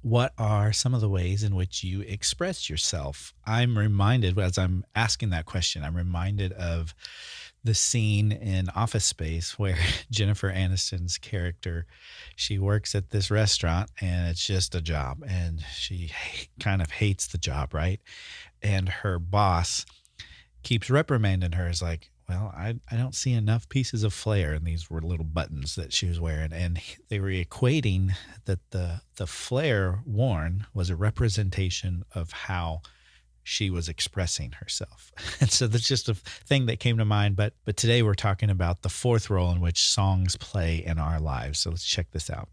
what are some of the ways in which you express yourself? I'm reminded, as I'm asking that question, I'm reminded of the scene in Office Space where Jennifer Aniston's character, she works at this restaurant and it's just a job and she kind of hates the job, right? And her boss keeps reprimanding her, is like, well, I don't see enough pieces of flair, and these were little buttons that she was wearing, and they were equating that the flair worn was a representation of how she was expressing herself. And so that's just a thing that came to mind. But today we're talking about the fourth role in which songs play in our lives. So let's check this out.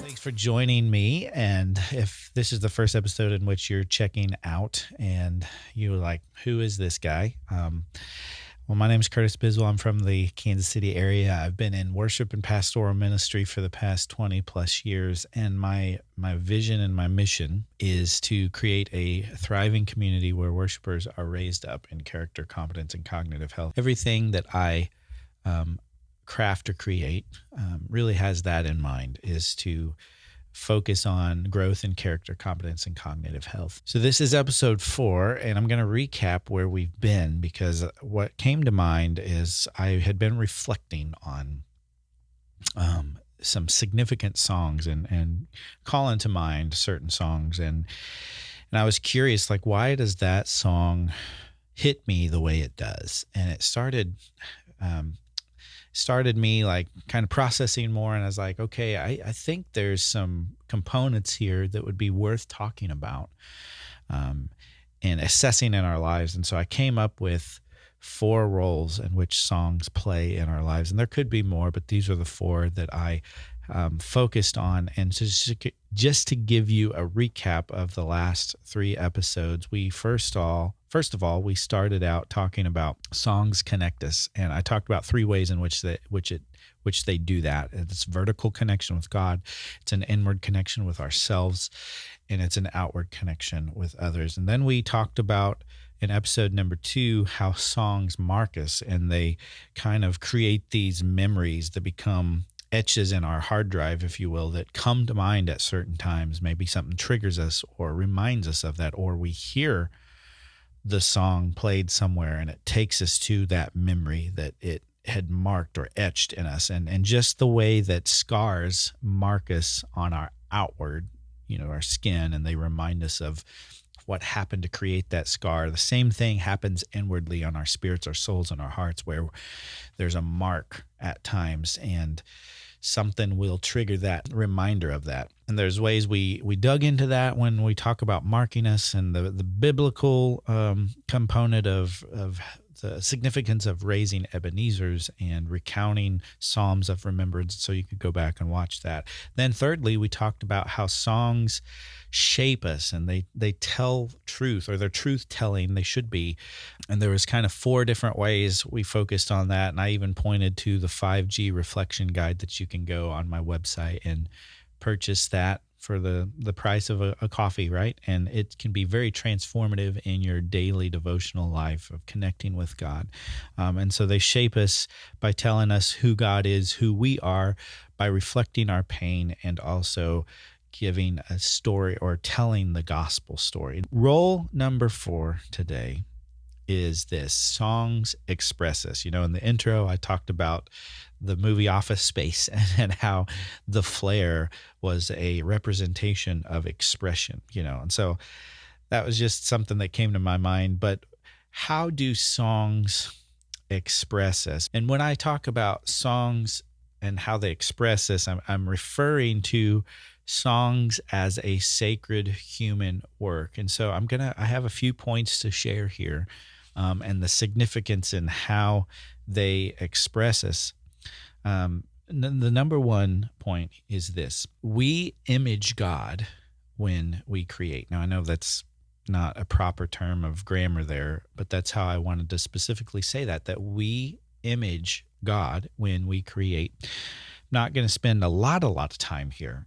Thanks for joining me. And if this is the first episode in which you're checking out and you're like, who is this guy? Well, my name is Curtis Biswell. I'm from the Kansas City area. I've been in worship and pastoral ministry for the past 20 plus years. And my vision and my mission is to create a thriving community where worshipers are raised up in character, competence, and cognitive health. Everything that I craft or create really has that in mind, is to focus on growth in character, competence, and cognitive health. So this is episode 4, and I'm going to recap where we've been, because what came to mind is I had been reflecting on some significant songs and calling to mind certain songs. And I was curious, like, why does that song hit me the way it does? And it started me like kind of processing more, and I was like, okay, I think there's some components here that would be worth talking about and assessing in our lives. And so I came up with 4 roles in which songs play in our lives, and there could be more, but these are the 4 that I focused on. And just to give you a recap of the last 3 episodes, we first of all, we started out talking about songs connect us, and I talked about 3 ways in which they do that. It's vertical connection with God, it's an inward connection with ourselves, and it's an outward connection with others. And then we talked about, in episode number 2, how songs mark us, and they kind of create these memories that become etches in our hard drive, if you will, that come to mind at certain times. Maybe something triggers us or reminds us of that, or we hear the song played somewhere and it takes us to that memory that it had marked or etched in us. And just the way that scars mark us on our outward, our skin, and they remind us of what happened to create that scar. The same thing happens inwardly on our spirits, our souls, and our hearts, where there's a mark at times, and something will trigger that reminder of that. And there's ways we dug into that when we talk about marking us, and the biblical component of the significance of raising Ebenezer's and recounting Psalms of remembrance. So you could go back and watch that. Then thirdly, we talked about how songs shape us, and they tell truth, or they're truth telling, they should be. And there was kind of 4 different ways we focused on that. And I even pointed to the 5G reflection guide that you can go on my website and purchase that for the price of a coffee, right? And it can be very transformative in your daily devotional life of connecting with God. And so they shape us by telling us who God is, who we are, by reflecting our pain, and also giving a story or telling the gospel story. Role number 4 today is this: songs express us. In the intro, I talked about the movie Office Space and how the flare was a representation of expression, and so that was just something that came to my mind. But how do songs express us? And when I talk about songs and how they express us, I'm referring to songs as a sacred human work. And so I have a few points to share here, and the significance in how they express us. The number 1 point is this: we image God when we create. Now, I know that's not a proper term of grammar there, but that's how I wanted to specifically say that we image God when we create. I'm not going to spend a lot of time here,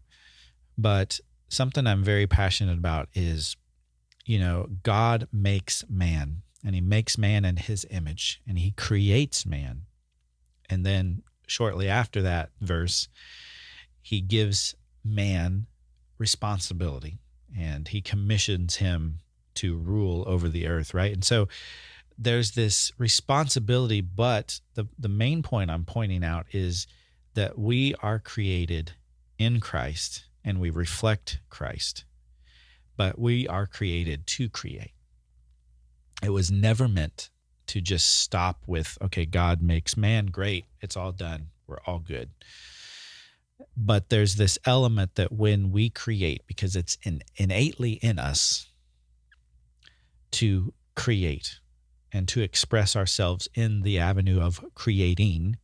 but something I'm very passionate about is, God makes man. and he makes man in his image, and he creates man. And then shortly after that verse, he gives man responsibility, and he commissions him to rule over the earth, right? And so there's this responsibility, but the main point I'm pointing out is that we are created in Christ and we reflect Christ, but we are created to create. It was never meant to just stop with, okay, God makes man, great, it's all done, we're all good. But there's this element that when we create, because it's innately in us to create and to express ourselves in the avenue of creating,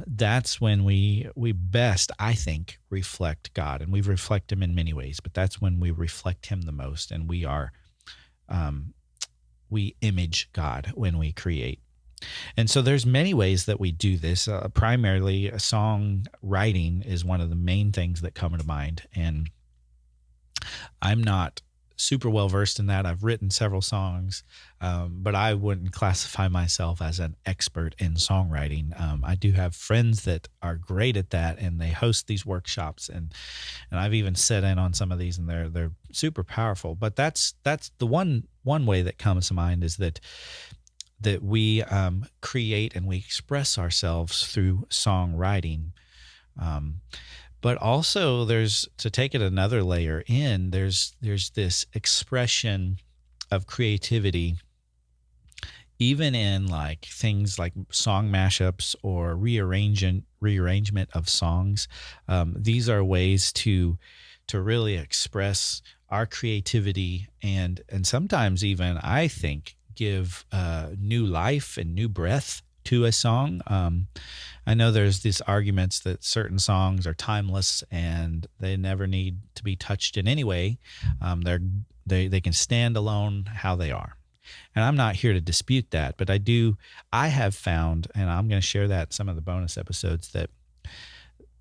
that's when we best, I think, reflect God. And we reflect him in many ways, but that's when we reflect him the most, and we image God when we create. And so there's many ways that we do this. Primarily, song writing is one of the main things that come to mind. And I'm not super well versed in that. I've written several songs, but I wouldn't classify myself as an expert in songwriting. I do have friends that are great at that, and they host these workshops, and I've even sat in on some of these, and they're super powerful. But that's the one way that comes to mind, is that we create and we express ourselves through songwriting. But also, there's, to take it another layer in, there's this expression of creativity, even in like things like song mashups or rearrangement of songs. These are ways to really express our creativity, and sometimes even, I think, give new life and new breath to a song. I know there's these arguments that certain songs are timeless and they never need to be touched in any way. They can stand alone how they are. And I'm not here to dispute that, but I have found, and I'm going to share that in some of the bonus episodes,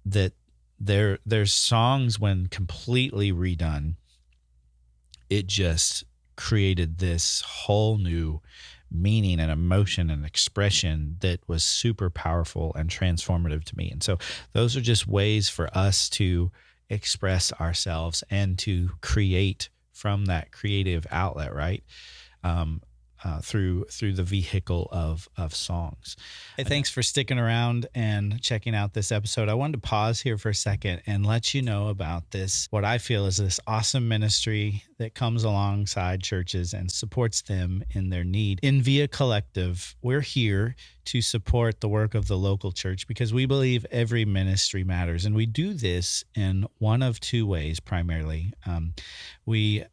that there's songs, when completely redone, it just created this whole new meaning and emotion and expression that was super powerful and transformative to me. And so those are just ways for us to express ourselves and to create from that creative outlet, right? Through the vehicle of songs. Hey, thanks for sticking around and checking out this episode. I wanted to pause here for a second and let you know about this, what I feel is this awesome ministry that comes alongside churches and supports them in their need. InVia Collective, we're here to support the work of the local church because we believe every ministry matters. And we do this in one of two ways, primarily.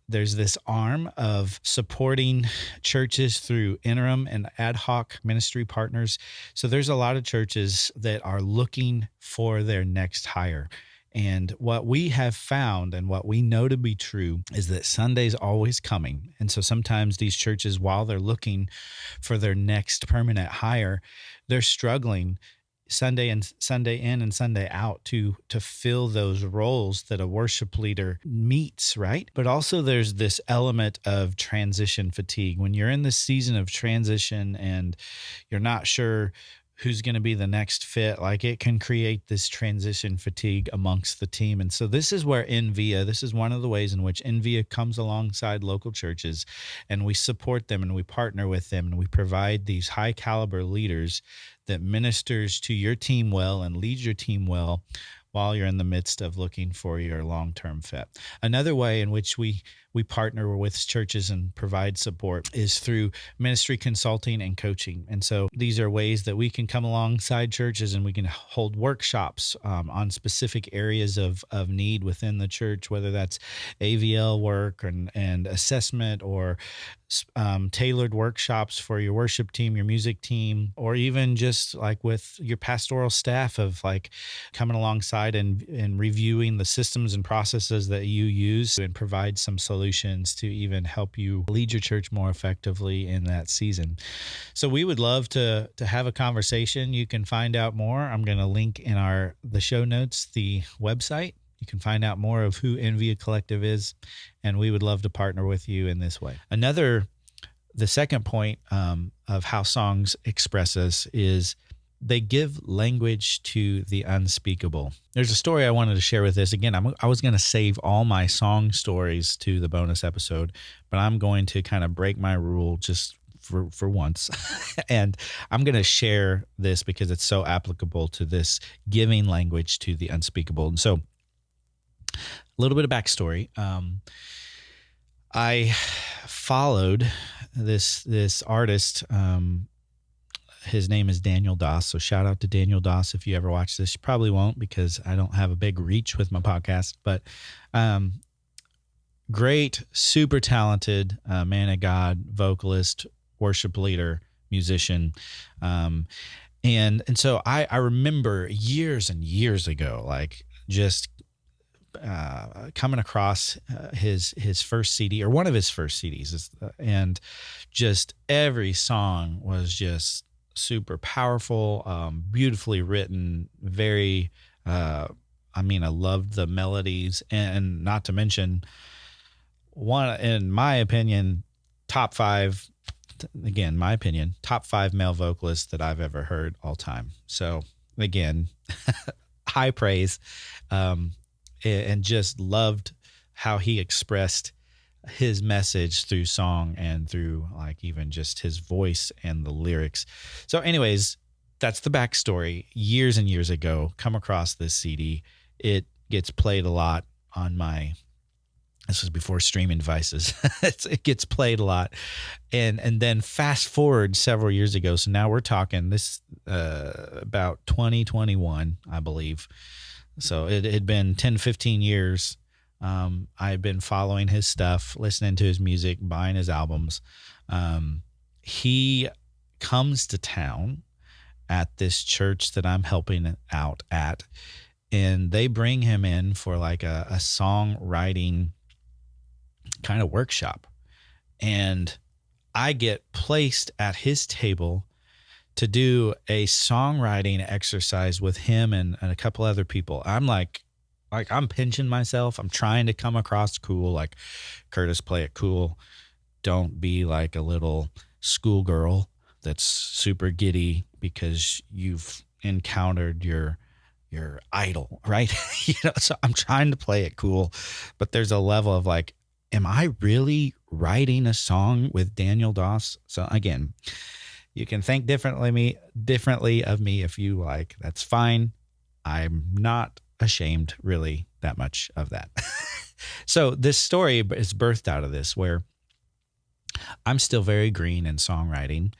There's this arm of supporting churches through interim and ad hoc ministry partners. So there's a lot of churches that are looking for their next hire. And what we have found and what we know to be true is that Sunday's always coming. And so sometimes these churches, while they're looking for their next permanent hire, they're struggling Sunday in and Sunday out to fill those roles that a worship leader meets, right? But also there's this element of transition fatigue. When you're in this season of transition and you're not sure who's going to be the next fit, like it can create this transition fatigue amongst the team. And so this is where this is one of the ways in which InVia comes alongside local churches, and we support them and we partner with them and we provide these high caliber leaders that ministers to your team well and leads your team well while you're in the midst of looking for your long-term fit. Another way in which we partner with churches and provide support is through ministry consulting and coaching. And so these are ways that we can come alongside churches and we can hold workshops on specific areas of need within the church, whether that's AVL work and assessment, or tailored workshops for your worship team, your music team, or even just like with your pastoral staff of like coming alongside and reviewing the systems and processes that you use and provide some solutions to even help you lead your church more effectively in that season. So we would love to have a conversation. You can find out more. I'm going to link in the show notes the website. You can find out more of who InVia Collective is, and we would love to partner with you in this way. Another the second point of how songs express us is they give language to the unspeakable. There's a story I wanted to share with this. Again, I was going to save all my song stories to the bonus episode, but I'm going to kind of break my rule just for once. And I'm going to share this because it's so applicable to this giving language to the unspeakable. And so a little bit of backstory. I followed this artist. His name is Daniel Doss. So shout out to Daniel Doss. If you ever watch this, you probably won't because I don't have a big reach with my podcast, but great, super talented man of God, vocalist, worship leader, musician. And so I remember years and years ago, like just coming across his first CD, or one of his first CDs, and just every song was just super powerful, beautifully written, very I loved the melodies, and not to mention, one, in my opinion, top five, again, my opinion, top five male vocalists that I've ever heard all time. So again, high praise, and just loved how he expressed his message through song and through like even just his voice and the lyrics. So anyways, that's the backstory. Years and years ago, come across this CD. It gets played a lot on this was before streaming devices. It gets played a lot. And then fast forward several years ago. So now we're talking this about 2021, I believe. So it had been 10, 15 years. I've been following his stuff, listening to his music, buying his albums. He comes to town at this church that I'm helping out at, and they bring him in for like a songwriting kind of workshop. And I get placed at his table to do a songwriting exercise with him and a couple other people. I'm like I'm pinching myself. I'm trying to come across cool, like, Curtis, play it cool. Don't be like a little schoolgirl that's super giddy because you've encountered your idol, right? So I'm trying to play it cool, but there's a level of like, am I really writing a song with Daniel Doss? So again, you can think differently of me if you like. That's fine. I'm not ashamed really that much of that. So this story is birthed out of this, where I'm still very green in songwriting,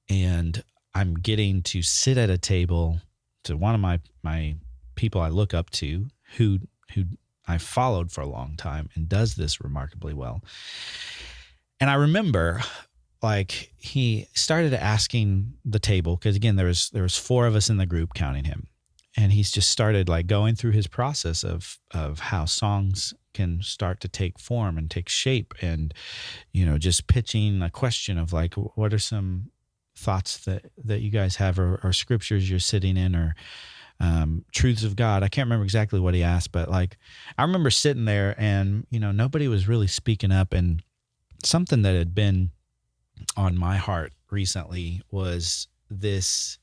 and I'm getting to sit at a table to one of my people I look up to, who I followed for a long time and does this remarkably well. And I remember, like, he started asking the table, because again, there was four of us in the group counting him. And he's just started like going through his process of how songs can start to take form and take shape, and, just pitching a question of like, what are some thoughts that you guys have, or scriptures you're sitting in, or truths of God. I can't remember exactly what he asked, but like, I remember sitting there and, nobody was really speaking up. And something that had been on my heart recently was this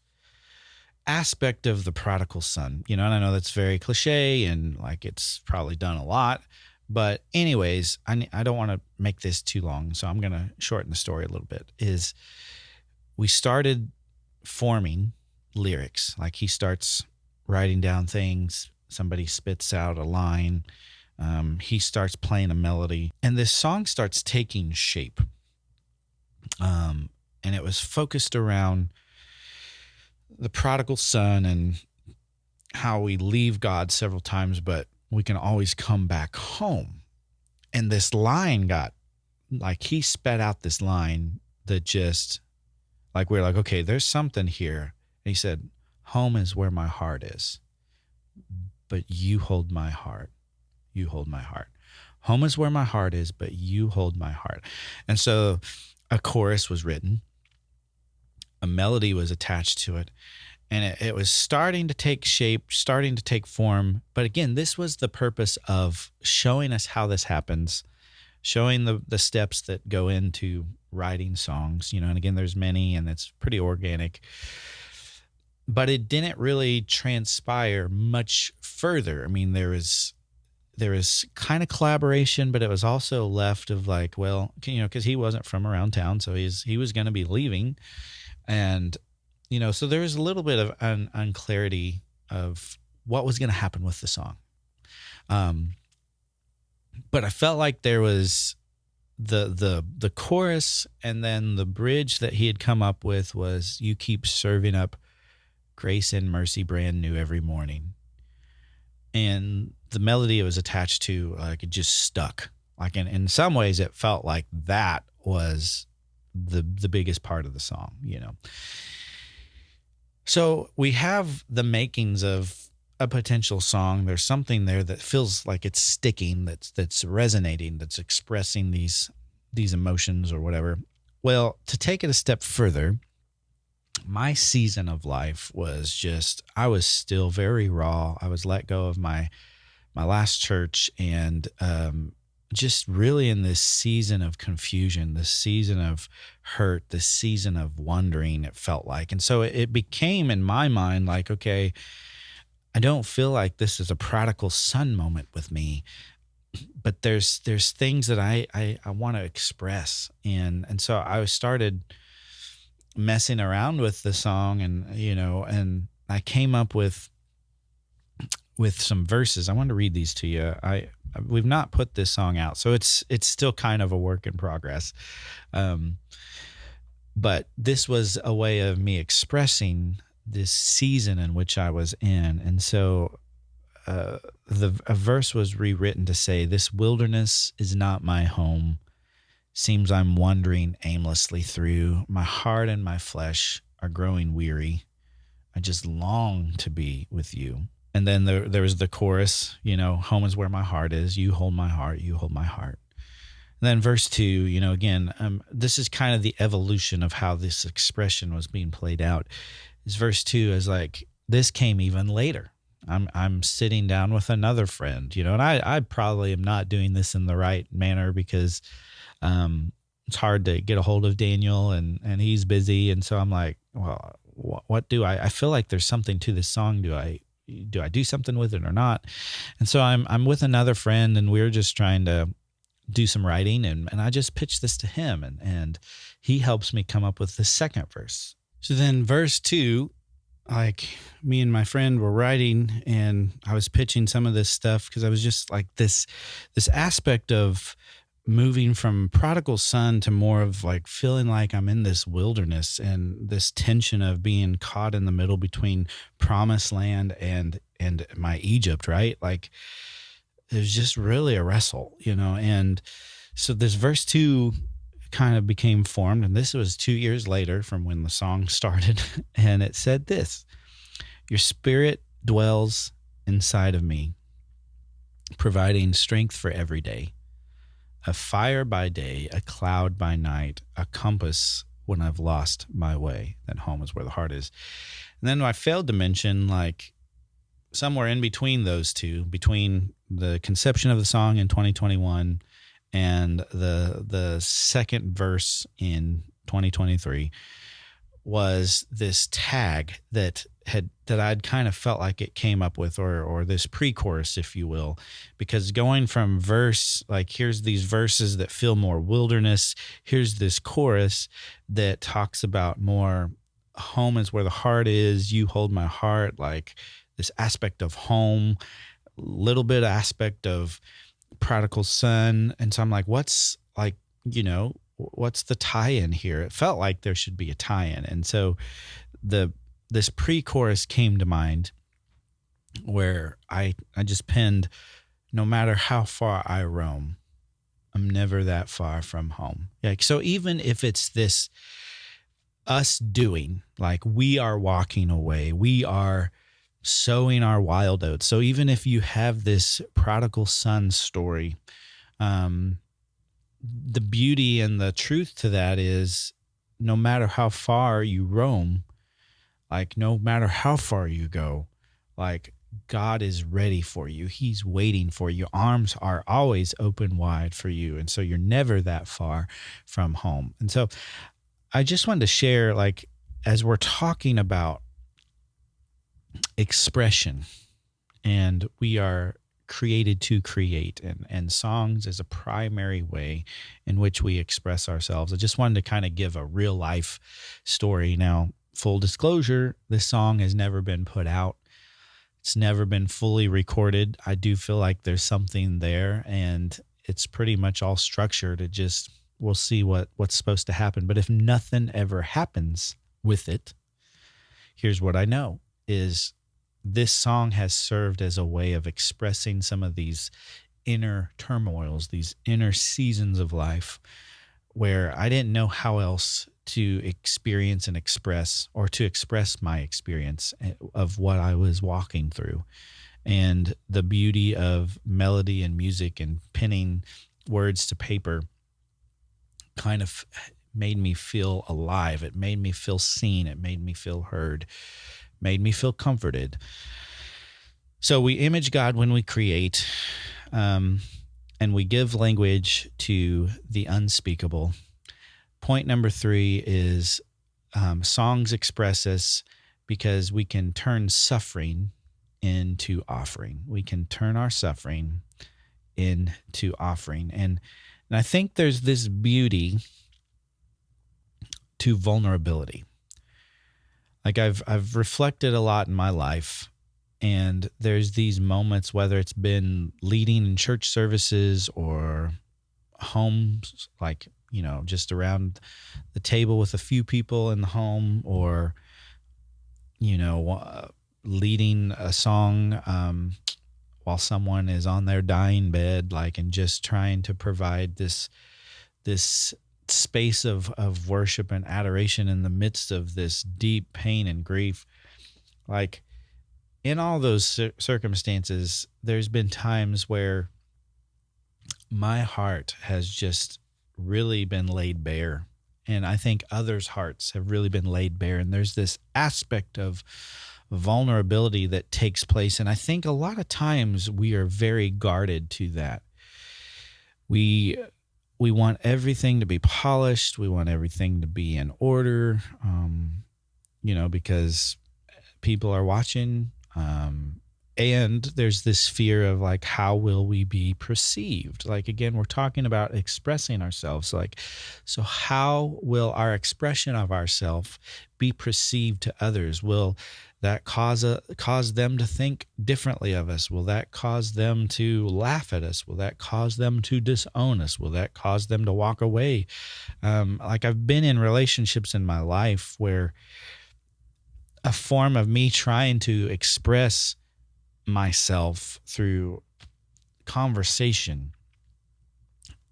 aspect of the prodigal son, and I know that's very cliche and like it's probably done a lot, but anyways, I don't want to make this too long, so I'm going to shorten the story a little bit. Is we started forming lyrics, like he starts writing down things, somebody spits out a line, he starts playing a melody, and this song starts taking shape. And it was focused around the prodigal son and how we leave God several times, but we can always come back home. And this line got, like, he spat out this line that just, like, we're like, okay, there's something here. And he said, home is where my heart is, but you hold my heart. You hold my heart. Home is where my heart is, but you hold my heart. And so a chorus was written. A melody was attached to it, and it was starting to take shape, starting to take form. But again, this was the purpose of showing us how this happens, showing the steps that go into writing songs, and again, there's many, and it's pretty organic, but it didn't really transpire much further. I mean, there was kind of collaboration, but it was also left of like, well, because he wasn't from around town, so he was going to be leaving, and so there was a little bit of unclarity of what was going to happen with the song. But I felt like there was the chorus, and then the bridge that he had come up with was, "You keep serving up grace and mercy brand new every morning." And the melody it was attached to, like, it just stuck. Like, in some ways it felt like that was the biggest part of the song. So we have the makings of a potential song. There's something there that feels like it's sticking, that's resonating, that's expressing these emotions or whatever. Well, to take it a step further, my season of life was just, I was still very raw. I was let go of my last church, and just really in this season of confusion, this season of hurt, this season of wondering, it felt like. And so it became in my mind like, okay, I don't feel like this is a prodigal son moment with me, but there's things that I want to express. And so I started messing around with the song, and I came up with some verses. I want to read these to you. We've not put this song out, so it's still kind of a work in progress. But this was a way of me expressing this season in which I was in. And so a verse was rewritten to say, "This wilderness is not my home. Seems I'm wandering aimlessly through. My heart and my flesh are growing weary. I just long to be with you." And then there was the chorus, "Home is where my heart is. You hold my heart. You hold my heart." And then verse 2, again, this is kind of the evolution of how this expression was being played out. Is verse 2 is like, "This came even later. I'm sitting down with another friend, and I probably am not doing this in the right manner, because it's hard to get a hold of Daniel, and he's busy. And so I'm like, well, what do I feel like there's something to this song. Do I do something with it or not?" And so I'm with another friend, and we're just trying to do some writing, and I just pitched this to him, and he helps me come up with the second verse. So then verse 2, like, me and my friend were writing, and I was pitching some of this stuff, because I was just like, this aspect of moving from prodigal son to more of like feeling like I'm in this wilderness, and this tension of being caught in the middle between promised land and my Egypt, right? Like, it was just really a wrestle, and so this verse 2 kind of became formed, and this was 2 years later from when the song started. And it said this: "Your spirit dwells inside of me, providing strength for every day. A fire by day, a cloud by night, a compass when I've lost my way." Then home is where the heart is. And then I failed to mention, like, somewhere in between those two, between the conception of the song in 2021 and the second verse in 2023, was this tag that I'd kind of felt like it came up with, or this pre-chorus, if you will, because going from verse, like, here's these verses that feel more wilderness, here's this chorus that talks about more home is where the heart is, you hold my heart, like this aspect of home, little bit aspect of prodigal son. And so I'm like, what's the tie-in here? It felt like there should be a tie-in. And so this pre-chorus came to mind, where I just penned, "No matter how far I roam, I'm never that far from home." Yeah, so even if it's this us doing, like, we are walking away, we are sowing our wild oats. So even if you have this prodigal son story, the beauty and the truth to that is, no matter how far you roam, like, no matter how far you go, like, God is ready for you. He's waiting for you. Arms are always open wide for you. And so you're never that far from home. And so I just wanted to share, like, as we're talking about expression, and we are created to create, and songs is a primary way in which we express ourselves. I just wanted to kind of give a real life story. Now, full disclosure, this song has never been put out. It's never been fully recorded. I do feel like there's something there, and it's pretty much all structured. It just, we'll see what's supposed to happen. But if nothing ever happens with it, here's what I know is this song has served as a way of expressing some of these inner turmoils, these inner seasons of life where I didn't know how else to experience and express, or to express my experience of what I was walking through. And the beauty of melody and music and pinning words to paper kind of made me feel alive. It made me feel seen. It made me feel heard, made me feel comforted. So we image God when we create, and we give language to the unspeakable. Point number 3 is songs express us because we can turn suffering into offering. We can turn our suffering into offering. And I think there's this beauty to vulnerability. Like I've reflected a lot in my life, and there's these moments, whether it's been leading in church services or homes, like, just around the table with a few people in the home, or, leading a song while someone is on their dying bed, like, and just trying to provide this space of worship and adoration in the midst of this deep pain and grief. Like, in all those circumstances, there's been times where my heart has just really been laid bare. And I think others' hearts have really been laid bare. And there's this aspect of vulnerability that takes place. And I think a lot of times we are very guarded to that. We want everything to be polished. We want everything to be in order, because people are watching. And there's this fear of, like, how will we be perceived? Like, again, we're talking about expressing ourselves. Like, so how will our expression of ourselves be perceived to others? Will that cause them to think differently of us? Will that cause them to laugh at us? Will that cause them to disown us? Will that cause them to walk away? Like, I've been in relationships in my life where a form of me trying to express myself through conversation,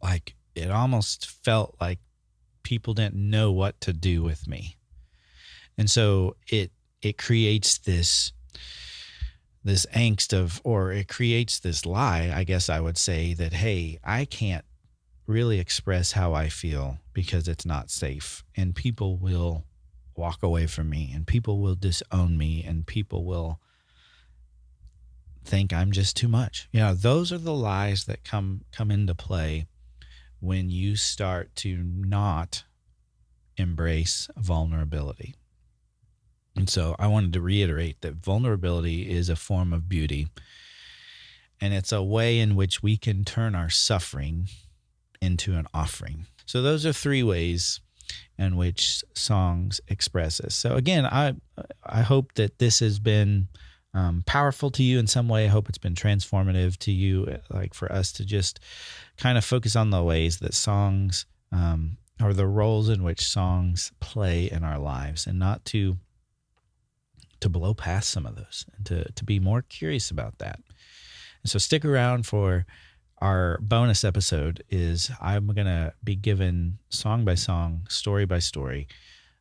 like, it almost felt like people didn't know what to do with me. And so it creates this angst or it creates this lie, I guess I would say, that, hey, I can't really express how I feel because it's not safe, and people will walk away from me, and people will disown me, and people will think I'm just too much. Those are the lies that come into play when you start to not embrace vulnerability. And so I wanted to reiterate that vulnerability is a form of beauty, and it's a way in which we can turn our suffering into an offering. So those are 3 ways in which songs express us. So again, I hope that this has been powerful to you in some way. I hope it's been transformative to you, like, for us to just kind of focus on the ways that songs, or the roles in which songs play in our lives, and not to blow past some of those, and to be more curious about that. And so stick around for our bonus episode. I'm going to be given song by song, story by story,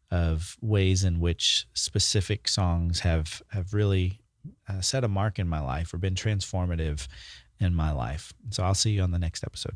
of ways in which specific songs have really set a mark in my life or been transformative in my life. So I'll see you on the next episode.